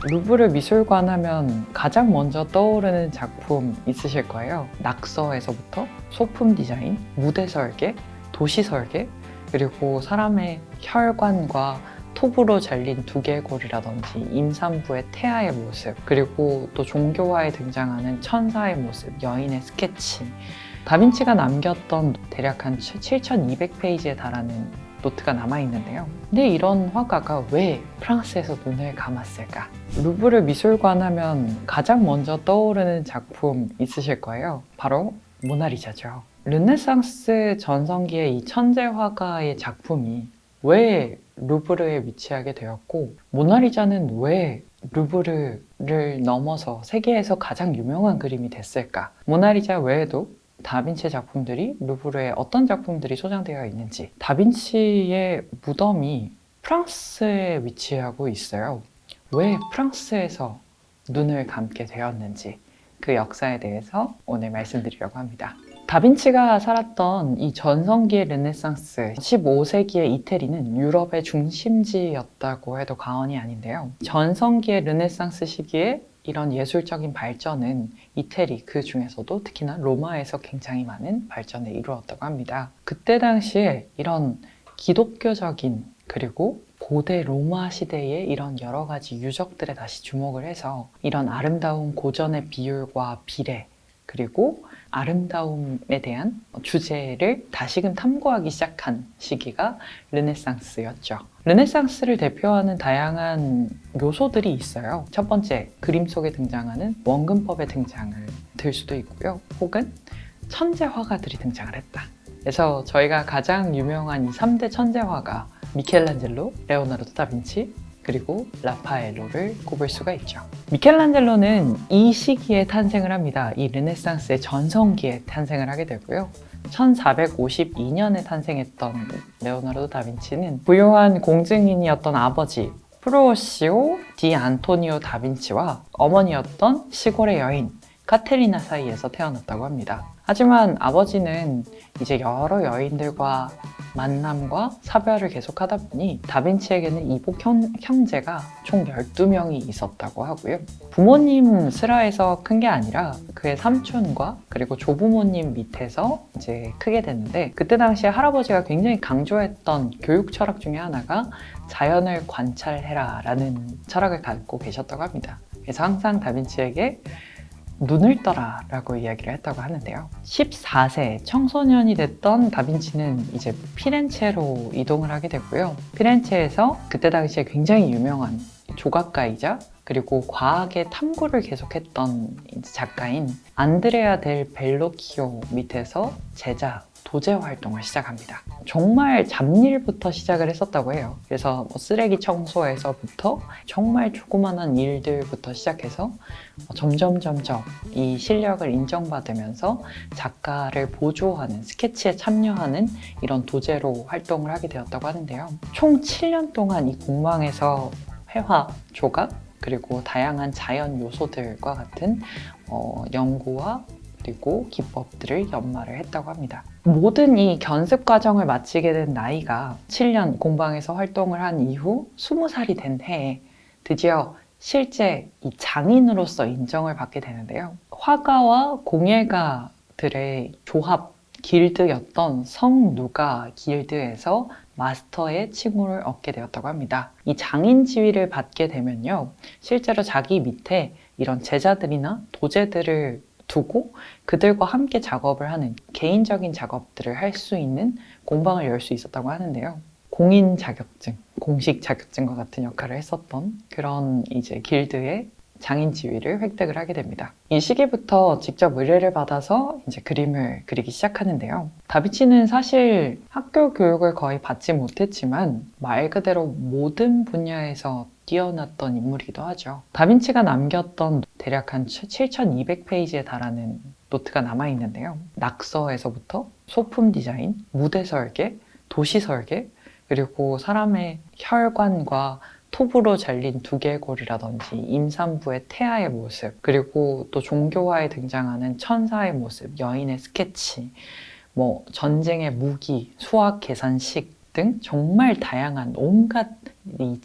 루브르 미술관 하면 가장 먼저 떠오르는 작품 있으실 거예요. 낙서에서부터 소품 디자인, 무대 설계, 도시 설계, 그리고 사람의 혈관과 톱으로 잘린 두개골이라든지 임산부의 태아의 모습, 그리고 또 종교화에 등장하는 천사의 모습, 여인의 스케치, 다빈치가 남겼던 대략 한 7,200페이지에 달하는 노트가 남아있는데요. 근데 이런 화가가 왜 프랑스에서 눈을 감았을까? 루브르 미술관 하면 가장 먼저 떠오르는 작품 있으실 거예요. 바로 모나리자죠. 르네상스 전성기의 이 천재 화가의 작품이 왜 루브르에 위치하게 되었고, 모나리자는 왜 루브르를 넘어서 세계에서 가장 유명한 그림이 됐을까? 모나리자 외에도 다빈치 작품들이 루브르에 어떤 작품들이 소장되어 있는지. 다빈치의 무덤이 프랑스에 위치하고 있어요. 왜 프랑스에서 눈을 감게 되었는지 그 역사에 대해서 오늘 말씀드리려고 합니다. 다빈치가 살았던 이 전성기의 르네상스, 15세기의 이태리는 유럽의 중심지였다고 해도 과언이 아닌데요. 전성기의 르네상스 시기에 이런 예술적인 발전은 이태리, 그 중에서도 특히나 로마에서 굉장히 많은 발전을 이루었다고 합니다. 그때 당시에 이런 기독교적인, 그리고 고대 로마 시대의 이런 여러 가지 유적들에 다시 주목을 해서 이런 아름다운 고전의 비율과 비례, 그리고 아름다움에 대한 주제를 다시금 탐구하기 시작한 시기가 르네상스였죠. 르네상스를 대표하는 다양한 요소들이 있어요. 첫 번째, 그림 속에 등장하는 원근법의 등장을 들 수도 있고요. 혹은 천재 화가들이 등장을 했다. 그래서 저희가 가장 유명한 이 3대 천재 화가 미켈란젤로, 레오나르도 다빈치, 그리고 라파엘로를 꼽을 수가 있죠. 미켈란젤로는 이 시기에 탄생을 합니다. 이 르네상스의 전성기에 탄생을 하게 되고요. 1452년에 탄생했던 레오나르도 다빈치는 부유한 공증인이었던 아버지 프루오시오 디 안토니오 다빈치와 어머니였던 시골의 여인 카테리나 사이에서 태어났다고 합니다. 하지만 아버지는 이제 여러 여인들과 만남과 사별을 계속하다 보니 다빈치에게는 이복 형제가 총 12명이 있었다고 하고요. 부모님 슬하에서 큰 게 아니라 그의 삼촌과 그리고 조부모님 밑에서 이제 크게 됐는데, 그때 당시에 할아버지가 굉장히 강조했던 교육 철학 중에 하나가 자연을 관찰해라 라는 철학을 갖고 계셨다고 합니다. 그래서 항상 다빈치에게 눈을 떠라 라고 이야기를 했다고 하는데요. 14세 청소년이 됐던 다빈치는 이제 피렌체로 이동을 하게 되고요. 피렌체에서 그때 당시에 굉장히 유명한 조각가이자 그리고 과학의 탐구를 계속했던 작가인 안드레아 델 벨로키오 밑에서 제자, 도제 활동을 시작합니다. 정말 잡일부터 시작을 했었다고 해요. 그래서 쓰레기 청소에서부터 정말 조그만한 일들부터 시작해서 점점 이 실력을 인정받으면서 작가를 보조하는, 스케치에 참여하는 이런 도제로 활동을 하게 되었다고 하는데요. 총 7년 동안 이 공방에서 회화, 조각, 그리고 다양한 자연 요소들과 같은 연구와 그리고 기법들을 연마를 했다고 합니다. 모든 이 견습 과정을 마치게 된 나이가 7년 공방에서 활동을 한 이후 20살이 된 해에 드디어 실제 이 장인으로서 인정을 받게 되는데요. 화가와 공예가들의 조합 길드였던 성누가 길드에서 마스터의 칭호를 얻게 되었다고 합니다. 이 장인 지위를 받게 되면요, 실제로 자기 밑에 이런 제자들이나 도제들을 두고 그들과 함께 작업을 하는 개인적인 작업들을 할 수 있는 공방을 열 수 있었다고 하는데요. 공인 자격증, 공식 자격증과 같은 역할을 했었던 그런 이제 길드의 장인 지위를 획득을 하게 됩니다. 이 시기부터 직접 의뢰를 받아서 이제 그림을 그리기 시작하는데요. 다빈치는 사실 학교 교육을 거의 받지 못했지만 말 그대로 모든 분야에서 뛰어났던 인물이기도 하죠. 다빈치가 남겼던 대략 한 7,200페이지에 달하는 노트가 남아있는데요. 낙서에서부터 소품 디자인, 무대 설계, 도시 설계, 그리고 사람의 혈관과 톱으로 잘린 두개골이라든지 임산부의 태아의 모습, 그리고 또 종교화에 등장하는 천사의 모습, 여인의 스케치, 전쟁의 무기, 수학 계산식 등 정말 다양한 온갖 이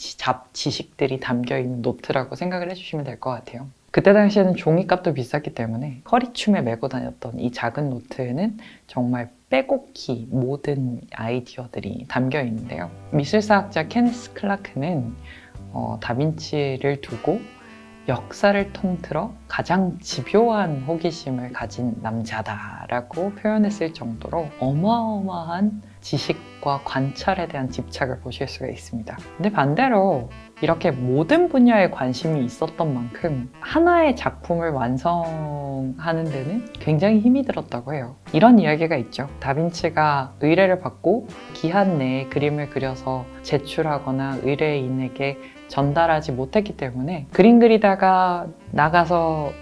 지식들이 담겨있는 노트라고 생각을 해주시면 될 것 같아요. 그때 당시에는 종이값도 비쌌기 때문에 허리춤에 메고 다녔던 이 작은 노트에는 정말 빼곡히 모든 아이디어들이 담겨 있는데요. 미술사학자 케네스 클라크는 다빈치를 두고 역사를 통틀어 가장 집요한 호기심을 가진 남자다라고 표현했을 정도로 어마어마한 지식과 관찰에 대한 집착을 보실 수가 있습니다. 근데 반대로 이렇게 모든 분야에 관심이 있었던 만큼 하나의 작품을 완성하는 데는 굉장히 힘이 들었다고 해요. 이런 이야기가 있죠. 다빈치가 의뢰를 받고 기한 내에 그림을 그려서 제출하거나 의뢰인에게 전달하지 못했기 때문에 그림 그리다가 나가서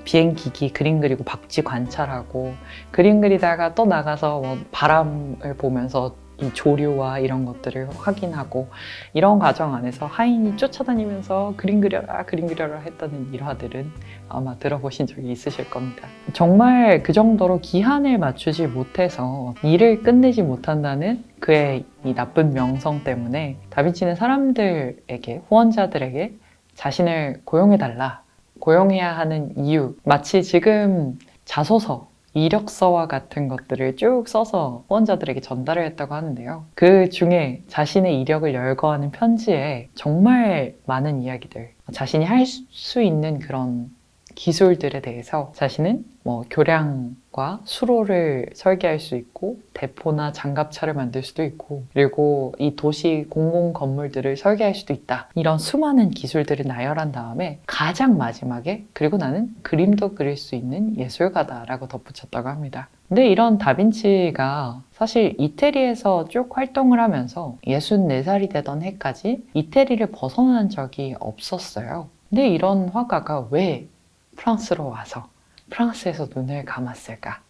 비행기기 그림 그리고 박쥐 관찰하고 그림 그리다가 또 나가서 바람을 보면서 이 조류와 이런 것들을 확인하고 이런 과정 안에서 하인이 쫓아다니면서 그림 그려라 했다는 일화들은 아마 들어보신 적이 있으실 겁니다. 정말 그 정도로 기한을 맞추지 못해서 일을 끝내지 못한다는 그의 이 나쁜 명성 때문에 다빈치는 사람들에게, 후원자들에게 자신을 고용해달라, 고용해야 하는 이유, 마치 지금 자소서, 이력서와 같은 것들을 쭉 써서 후원자들에게 전달을 했다고 하는데요. 그 중에 자신의 이력을 열거하는 편지에 정말 많은 이야기들, 자신이 할 수 있는 그런 기술들에 대해서 자신은 교량과 수로를 설계할 수 있고 대포나 장갑차를 만들 수도 있고 그리고 이 도시 공공 건물들을 설계할 수도 있다. 이런 수많은 기술들을 나열한 다음에 가장 마지막에 그리고 나는 그림도 그릴 수 있는 예술가다라고 덧붙였다고 합니다. 근데 이런 다빈치가 사실 이태리에서 쭉 활동을 하면서 64살이 되던 해까지 이태리를 벗어난 적이 없었어요. 근데 이런 화가가 왜 프랑스로 와서 프랑스에서 눈을 감았을까?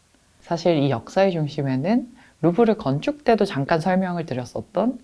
사실 이 역사의 중심에는 루브르 건축 때도 잠깐 설명을 드렸었던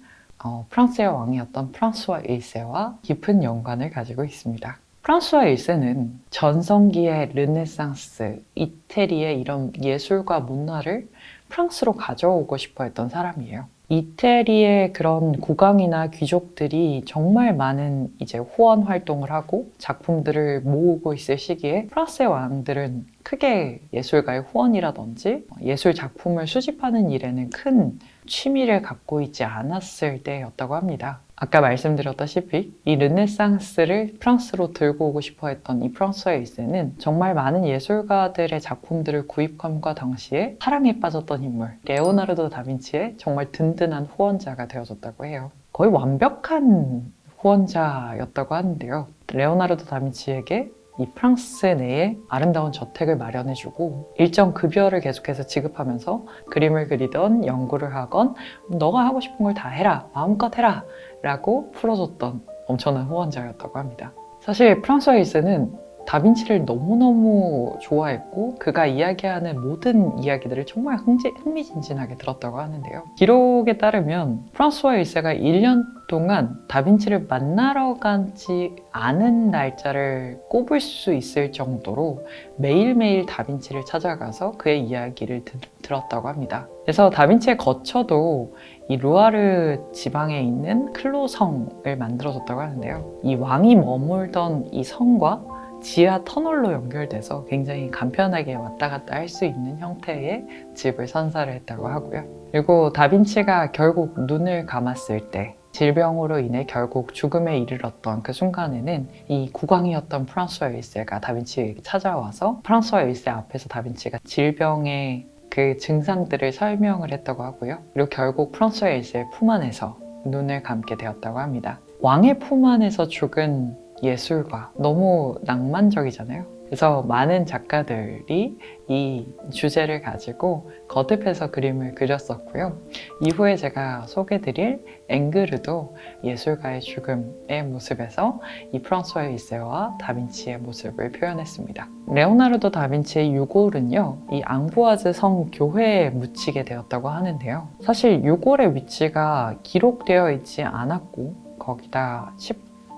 프랑스의 왕이었던 프랑스와 1세와 깊은 연관을 가지고 있습니다. 프랑스와 1세는 전성기의 르네상스, 이태리의 이런 예술과 문화를 프랑스로 가져오고 싶어 했던 사람이에요. 이태리의 그런 국왕이나 귀족들이 정말 많은 이제 후원 활동을 하고 작품들을 모으고 있을 시기에 프랑스의 왕들은 크게 예술가의 후원이라든지 예술 작품을 수집하는 일에는 큰 취미를 갖고 있지 않았을 때였다고 합니다. 아까 말씀드렸다시피 이 르네상스를 프랑스로 들고 오고 싶어 했던 이 프랑스와 1세는 정말 많은 예술가들의 작품들을 구입함과 동시에 사랑에 빠졌던 인물 레오나르도 다빈치의 정말 든든한 후원자가 되어줬다고 해요. 거의 완벽한 후원자였다고 하는데요. 레오나르도 다빈치에게 이 프랑스 내에 아름다운 저택을 마련해주고 일정 급여를 계속해서 지급하면서 그림을 그리던 연구를 하건 너가 하고 싶은 걸 다 해라, 마음껏 해라 라고 풀어줬던 엄청난 후원자였다고 합니다. 사실 프랑스와 1세는 다빈치를 너무너무 좋아했고 그가 이야기하는 모든 이야기들을 정말 흥미진진하게 들었다고 하는데요. 기록에 따르면 프랑스와 1세가 1년 동안 다빈치를 만나러 가지 않은 날짜를 꼽을 수 있을 정도로 매일매일 다빈치를 찾아가서 그의 이야기를 들었다고 합니다. 그래서 다빈치의 거처도 이 루아르 지방에 있는 클로성을 만들어줬다고 하는데요. 이 왕이 머물던 이 성과 지하 터널로 연결돼서 굉장히 간편하게 왔다 갔다 할 수 있는 형태의 집을 선사를 했다고 하고요. 그리고 다빈치가 결국 눈을 감았을 때 질병으로 인해 결국 죽음에 이르렀던 그 순간에는 이 국왕이었던 프랑스와 1세가 다빈치에게 찾아와서 프랑스와 1세 앞에서 다빈치가 질병의 그 증상들을 설명을 했다고 하고요. 그리고 결국 프랑스와 1세의 품 안에서 눈을 감게 되었다고 합니다. 왕의 품 안에서 죽은 예술가, 너무 낭만적이잖아요. 그래서 많은 작가들이 이 주제를 가지고 거듭해서 그림을 그렸었고요. 이후에 제가 소개드릴 앵그르도 예술가의 죽음의 모습에서 이 프랑스와 1세와 다빈치의 모습을 표현했습니다. 레오나르도 다빈치의 유골은요, 이 앙부아즈 성 교회에 묻히게 되었다고 하는데요. 사실 유골의 위치가 기록되어 있지 않았고 거기다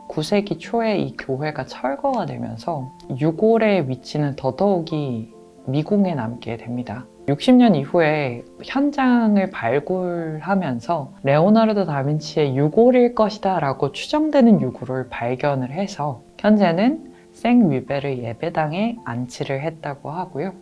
19세기 초에 이 교회가 철거가 되면서 유골의 위치는 더더욱이 미궁에 남게 됩니다. 60년 이후에 현장을 발굴하면서 레오나르도 다빈치의 유골일 것이다 라고 추정되는 유골을 발견을 해서 현재는 생위베르 예배당에 안치를 했다고 하고요.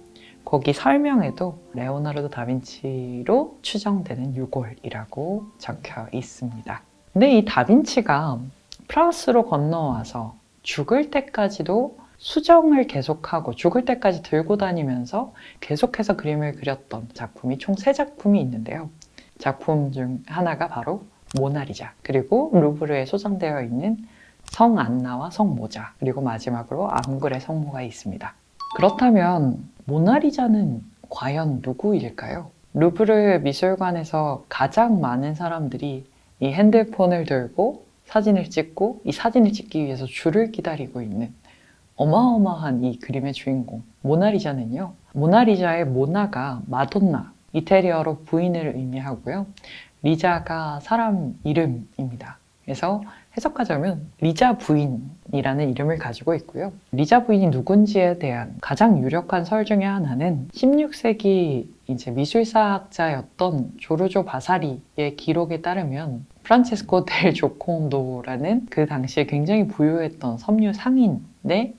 거기 설명에도 레오나르도 다빈치로 추정되는 유골이라고 적혀 있습니다. 근데 이 다빈치가 프랑스로 건너와서 죽을 때까지도 수정을 계속하고 죽을 때까지 들고 다니면서 계속해서 그림을 그렸던 작품이 총 3작품이 있는데요. 작품 중 하나가 바로 모나리자, 그리고 루브르에 소장되어 있는 성 안나와 성 모자, 그리고 마지막으로 앙글의 성모가 있습니다. 그렇다면 모나리자는 과연 누구일까요? 루브르 미술관에서 가장 많은 사람들이 이 핸드폰을 들고 사진을 찍고 이 사진을 찍기 위해서 줄을 기다리고 있는 어마어마한 이 그림의 주인공 모나리자는요, 모나리자의 모나가 마돈나, 이태리어로 부인을 의미하고요, 리자가 사람 이름입니다. 그래서 해석하자면 리자 부인이라는 이름을 가지고 있고요. 리자 부인이 누군지에 대한 가장 유력한 설 중에 하나는 16세기 이제 미술사학자였던 조르조 바사리의 기록에 따르면 프란체스코 델 조콘도라는 그 당시에 굉장히 부유했던 섬유 상인의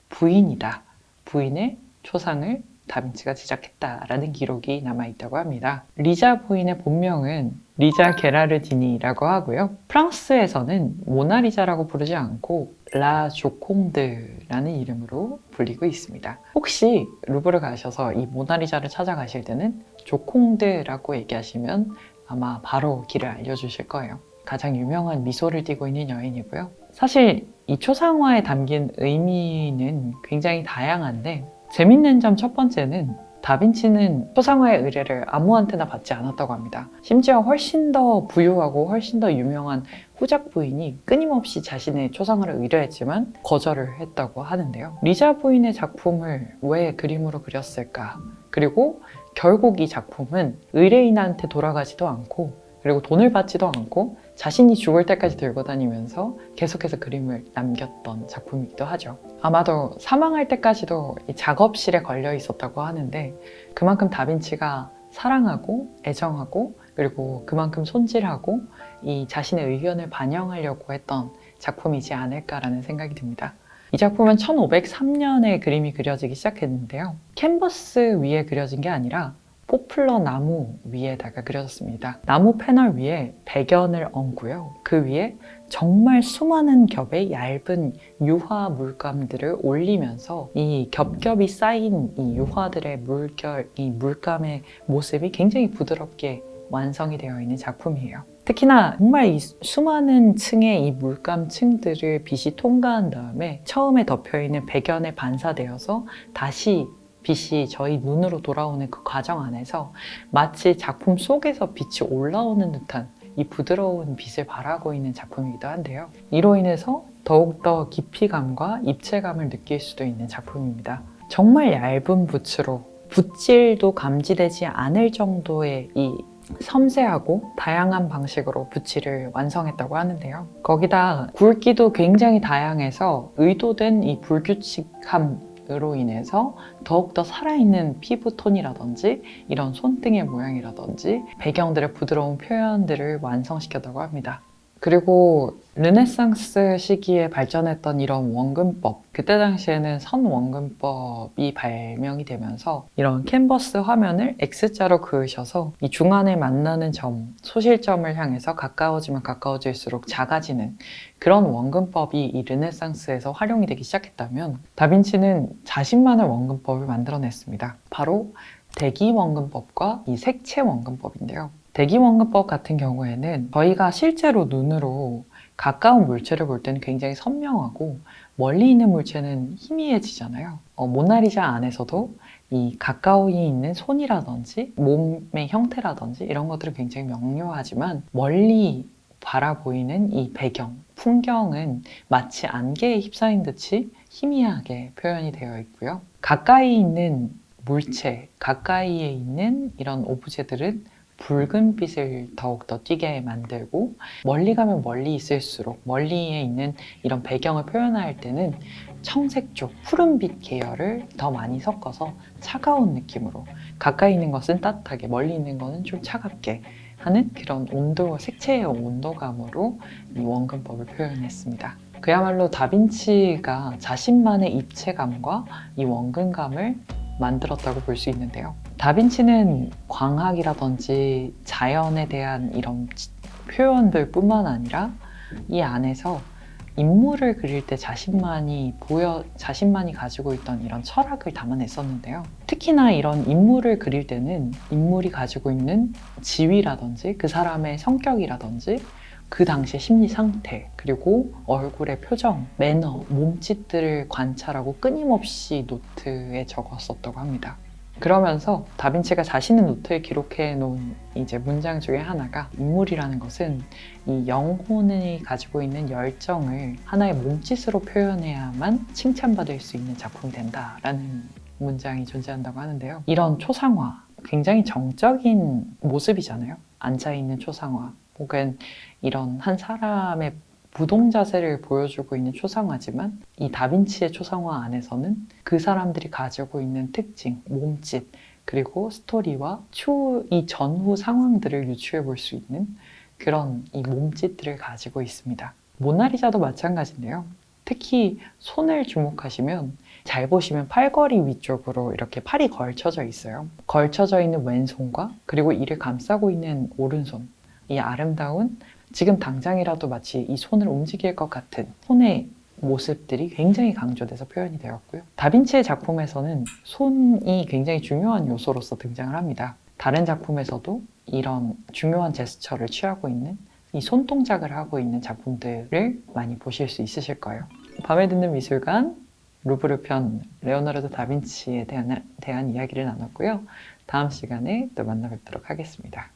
부인이다. 부인의 초상을 다빈치가 제작했다라는 기록이 남아있다고 합니다. 리자 부인의 본명은 리자 게라르디니라고 하고요. 프랑스에서는 모나리자라고 부르지 않고 라 조콩드라는 이름으로 불리고 있습니다. 혹시 루브르 가셔서 이 모나리자를 찾아가실 때는 조콩드라고 얘기하시면 아마 바로 길을 알려주실 거예요. 가장 유명한 미소를 띠고 있는 여인이고요. 사실 이 초상화에 담긴 의미는 굉장히 다양한데 재밌는 점 첫 번째는 다빈치는 초상화의 의뢰를 아무한테나 받지 않았다고 합니다. 심지어 훨씬 더 부유하고 훨씬 더 유명한 후작 부인이 끊임없이 자신의 초상화를 의뢰했지만 거절을 했다고 하는데요. 리자 부인의 작품을 왜 그림으로 그렸을까? 그리고 결국 이 작품은 의뢰인한테 돌아가지도 않고 그리고 돈을 받지도 않고 자신이 죽을 때까지 들고 다니면서 계속해서 그림을 남겼던 작품이기도 하죠. 아마도 사망할 때까지도 이 작업실에 걸려 있었다고 하는데 그만큼 다빈치가 사랑하고 애정하고 그리고 그만큼 손질하고 이 자신의 의견을 반영하려고 했던 작품이지 않을까라는 생각이 듭니다. 이 작품은 1503년에 그림이 그려지기 시작했는데요. 캔버스 위에 그려진 게 아니라 포플러 나무 위에다가 그려졌습니다. 나무 패널 위에 백연을 얹고요. 그 위에 정말 수많은 겹의 얇은 유화 물감들을 올리면서 이 겹겹이 쌓인 이 유화들의 물결, 이 물감의 모습이 굉장히 부드럽게 완성이 되어 있는 작품이에요. 특히나 정말 이 수많은 층의 이 물감 층들을 빛이 통과한 다음에 처음에 덮여있는 백연에 반사되어서 다시 빛이 저희 눈으로 돌아오는 그 과정 안에서 마치 작품 속에서 빛이 올라오는 듯한 이 부드러운 빛을 발하고 있는 작품이기도 한데요. 이로 인해서 더욱더 깊이감과 입체감을 느낄 수도 있는 작품입니다. 정말 얇은 붓으로 붓질도 감지되지 않을 정도의 이 섬세하고 다양한 방식으로 붓질을 완성했다고 하는데요. 거기다 굵기도 굉장히 다양해서 의도된 이 불규칙함으로 인해서 더욱더 살아있는 피부톤이라든지 이런 손등의 모양이라든지 배경들의 부드러운 표현들을 완성시켰다고 합니다. 그리고 르네상스 시기에 발전했던 이런 원근법, 그때 당시에는 선원근법이 발명이 되면서 이런 캔버스 화면을 X자로 그으셔서 이 중안에 만나는 점, 소실점을 향해서 가까워지면 가까워질수록 작아지는 그런 원근법이 이 르네상스에서 활용이 되기 시작했다면 다빈치는 자신만의 원근법을 만들어냈습니다. 바로 대기 원근법과 이 색채 원근법인데요. 대기 원근법 같은 경우에는 저희가 실제로 눈으로 가까운 물체를 볼 때는 굉장히 선명하고 멀리 있는 물체는 희미해지잖아요. 모나리자 안에서도 이 가까이 있는 손이라든지 몸의 형태라든지 이런 것들은 굉장히 명료하지만 멀리 바라보이는 이 배경, 풍경은 마치 안개에 휩싸인 듯이 희미하게 표현이 되어 있고요. 가까이 있는 물체, 가까이에 있는 이런 오브제들은 붉은 빛을 더욱더 띄게 만들고 멀리 가면 멀리 있을수록 멀리에 있는 이런 배경을 표현할 때는 청색 쪽 푸른빛 계열을 더 많이 섞어서 차가운 느낌으로, 가까이 있는 것은 따뜻하게, 멀리 있는 것은 좀 차갑게 하는 그런 온도, 색채의 온도감으로 이 원근법을 표현했습니다. 그야말로 다빈치가 자신만의 입체감과 이 원근감을 만들었다고 볼 수 있는데요. 다빈치는 광학이라든지 자연에 대한 이런 표현들 뿐만 아니라 이 안에서 인물을 그릴 때 자신만이 가지고 있던 이런 철학을 담아냈었는데요. 특히나 이런 인물을 그릴 때는 인물이 가지고 있는 지위라든지 그 사람의 성격이라든지 그 당시의 심리 상태, 그리고 얼굴의 표정, 매너, 몸짓들을 관찰하고 끊임없이 노트에 적었었다고 합니다. 그러면서 다빈치가 자신의 노트에 기록해 놓은 이제 문장 중에 하나가, 인물이라는 것은 이 영혼이 가지고 있는 열정을 하나의 몸짓으로 표현해야만 칭찬받을 수 있는 작품이 된다라는 문장이 존재한다고 하는데요. 이런 초상화, 굉장히 정적인 모습이잖아요. 앉아있는 초상화, 혹은 이런 한 사람의 부동 자세를 보여주고 있는 초상화지만, 이 다빈치의 초상화 안에서는 그 사람들이 가지고 있는 특징, 몸짓, 그리고 스토리와 이 전후 상황들을 유추해 볼 수 있는 그런 이 몸짓들을 가지고 있습니다. 모나리자도 마찬가지인데요. 특히 손을 주목하시면, 잘 보시면 팔걸이 위쪽으로 이렇게 팔이 걸쳐져 있어요. 걸쳐져 있는 왼손과 그리고 이를 감싸고 있는 오른손, 이 아름다운, 지금 당장이라도 마치 이 손을 움직일 것 같은 손의 모습들이 굉장히 강조돼서 표현이 되었고요. 다빈치의 작품에서는 손이 굉장히 중요한 요소로서 등장을 합니다. 다른 작품에서도 이런 중요한 제스처를 취하고 있는, 이 손동작을 하고 있는 작품들을 많이 보실 수 있으실 거예요. 밤에 듣는 미술관 루브르 편 레오나르도 다빈치에 대한 이야기를 나눴고요. 다음 시간에 또 만나 뵙도록 하겠습니다.